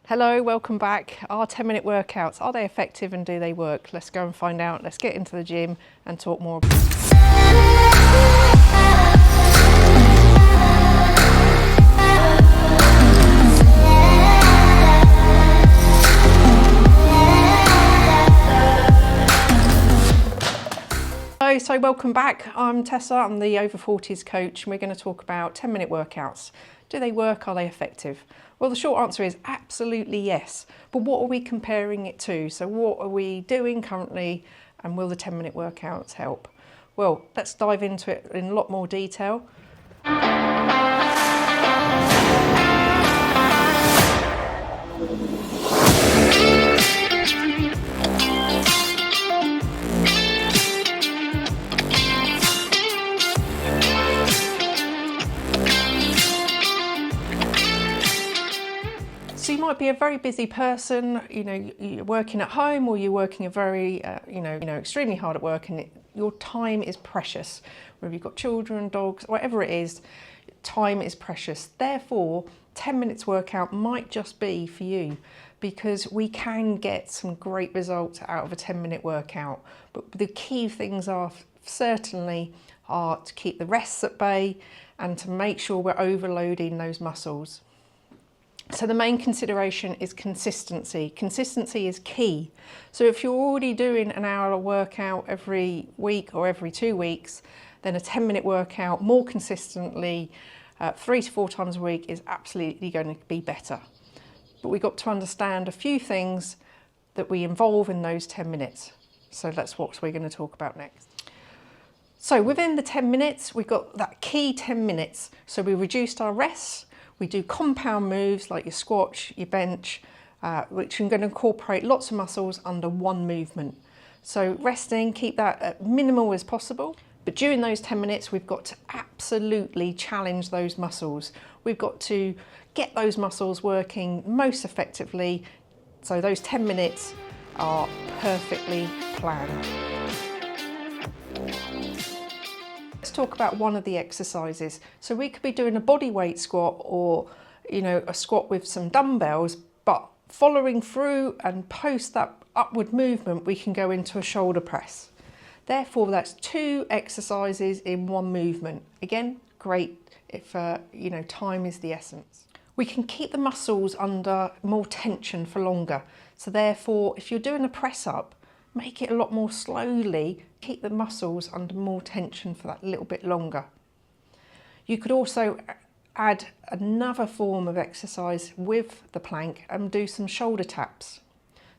Hello, welcome back. Our 10-minute workouts, are they effective and do they work? Let's go and find out. Let's get into the gym and talk more. So welcome back. I'm Tessa, I'm the over 40s coach, and we're going to talk about 10-minute workouts. Do they work? Are they effective? Well, the short answer is absolutely yes. But what are we comparing it to? So what are we doing currently, and will the 10-minute workouts help? Well, let's dive into it in a lot more detail. So you might be a very busy person, you're working at home, or you're working a very, extremely hard at work, and your time is precious. Whether you've got children, dogs, whatever it is, time is precious. Therefore, 10 minutes workout might just be for you, because we can get some great results out of a 10-minute workout. But the key things are certainly to keep the rests at bay and to make sure we're overloading those muscles. So the main consideration is consistency. Consistency is key. So if you're already doing an hour workout every week or every 2 weeks, then a 10-minute workout more consistently, 3 to 4 times a week, is absolutely going to be better. But we've got to understand a few things that we involve in those 10 minutes. So that's what we're going to talk about next. So within the 10 minutes, we've got that key 10 minutes. So we reduced our rests. We do compound moves like your squat, your bench, which are going to incorporate lots of muscles under one movement. So resting, keep that at minimal as possible. But during those 10 minutes, we've got to absolutely challenge those muscles. We've got to get those muscles working most effectively. So those 10 minutes are perfectly planned. Let's talk about one of the exercises. So we could be doing a body weight squat, or a squat with some dumbbells, but following through and post that upward movement, we can go into a shoulder press. Therefore, that's 2 exercises in one movement. Again, great if time is the essence. We can keep the muscles under more tension for longer. So therefore, if you're doing a press up, make it a lot more slowly, keep the muscles under more tension for that little bit longer. You could also add another form of exercise with the plank and do some shoulder taps.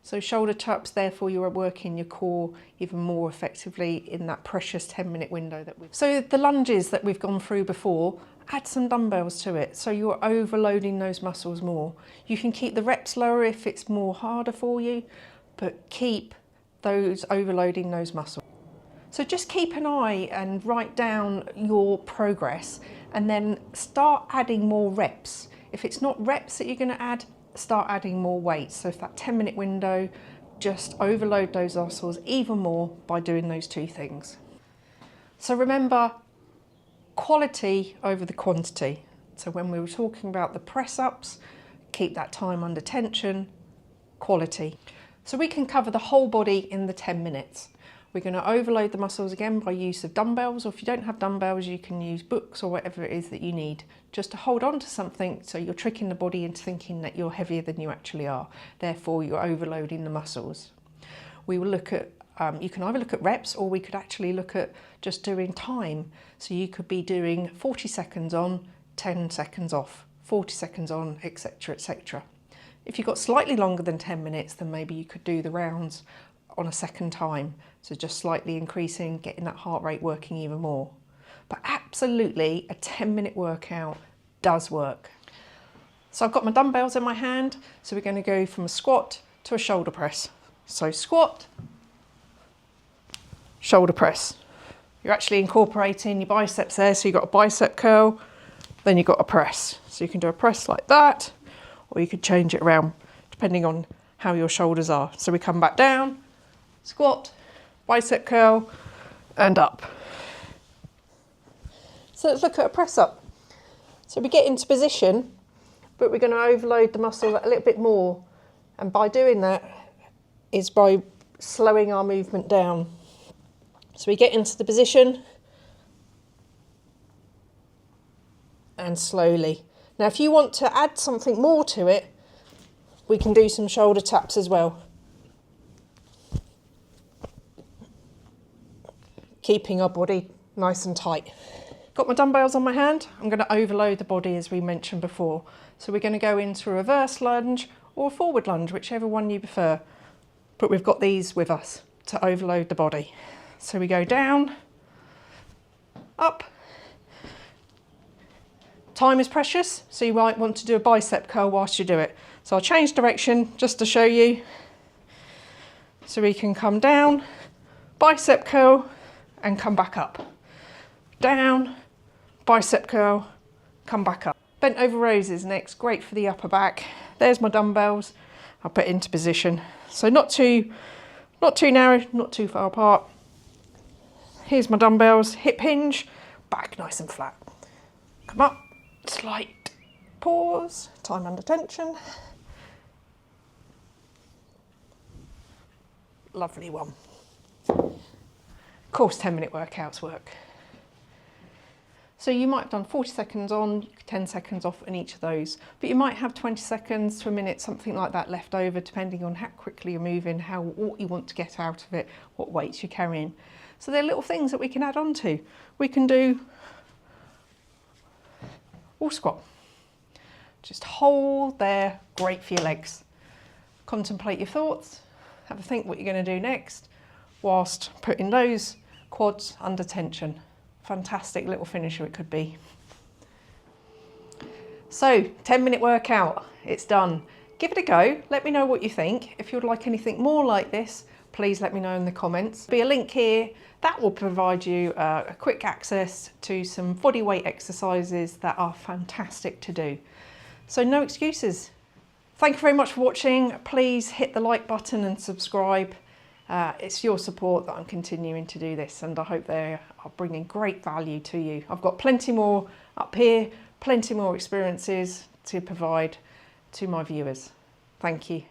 So shoulder taps, therefore you're working your core even more effectively in that precious 10-minute window that we've. So the lunges that we've gone through before, add some dumbbells to it, so you're overloading those muscles more. You can keep the reps lower if it's more harder for you, but keep those overloading those muscles. So just keep an eye and write down your progress, and then start adding more reps. If it's not reps that you're going to add, start adding more weight. So if that 10-minute window, just overload those muscles even more by doing those 2 things. So remember, quality over the quantity. So when we were talking about the press ups, keep that time under tension, quality. So we can cover the whole body in the 10 minutes. We're going to overload the muscles again by use of dumbbells, or if you don't have dumbbells, you can use books or whatever it is that you need, just to hold on to something, so you're tricking the body into thinking that you're heavier than you actually are. Therefore, you're overloading the muscles. We will look at, you can either look at reps, or we could actually look at just doing time. So you could be doing 40 seconds on, 10 seconds off, 40 seconds on, etc., etc. If you've got slightly longer than 10 minutes, then maybe you could do the rounds on a second time. So just slightly increasing, getting that heart rate working even more. But absolutely, a 10-minute workout does work. So I've got my dumbbells in my hand. So we're going to go from a squat to a shoulder press. So squat, shoulder press. You're actually incorporating your biceps there. So you've got a bicep curl, then you've got a press. So you can do a press like that, or you could change it around depending on how your shoulders are. So we come back down, squat, bicep curl, and up. So let's look at a press up. So we get into position but we're going to overload the muscle a little bit more. And by doing that is by slowing our movement down. So we get into the position and slowly. Now, if you want to add something more to it, we can do some shoulder taps as well. Keeping our body nice and tight. Got my dumbbells on my hand. I'm going to overload the body as we mentioned before. So we're going to go into a reverse lunge or a forward lunge, whichever one you prefer. But we've got these with us to overload the body. So we go down, up. Time is precious, so you might want to do a bicep curl whilst you do it. So I'll change direction just to show you. So we can come down, bicep curl, and come back up. Down, bicep curl, come back up. Bent over rows is next, great for the upper back. There's my dumbbells. I'll put it into position. So not too narrow, not too far apart. Here's my dumbbells, hip hinge, back nice and flat. Come up, slight pause, time under tension. Lovely one. Of course, 10-minute workouts work. So you might have done 40 seconds on, 10 seconds off in each of those, but you might have 20 seconds to a minute, something like that left over, depending on how quickly you're moving, what you want to get out of it, what weights you're carrying. So they're little things that we can add on to. We can do wall squat. Just hold there, great for your legs. Contemplate your thoughts, have a think what you're going to do next, whilst putting those quads under tension. Fantastic little finisher it could be. So 10-minute workout, it's done. Give it a go, let me know what you think. If you'd like anything more like this, please let me know in the comments. There'll be a link here that will provide you a quick access to some body weight exercises that are fantastic to do. So no excuses. Thank you very much for watching. Please hit the like button and subscribe. It's your support that I'm continuing to do this, and I hope they are bringing great value to you. I've got plenty more up here, plenty more experiences to provide to my viewers. Thank you.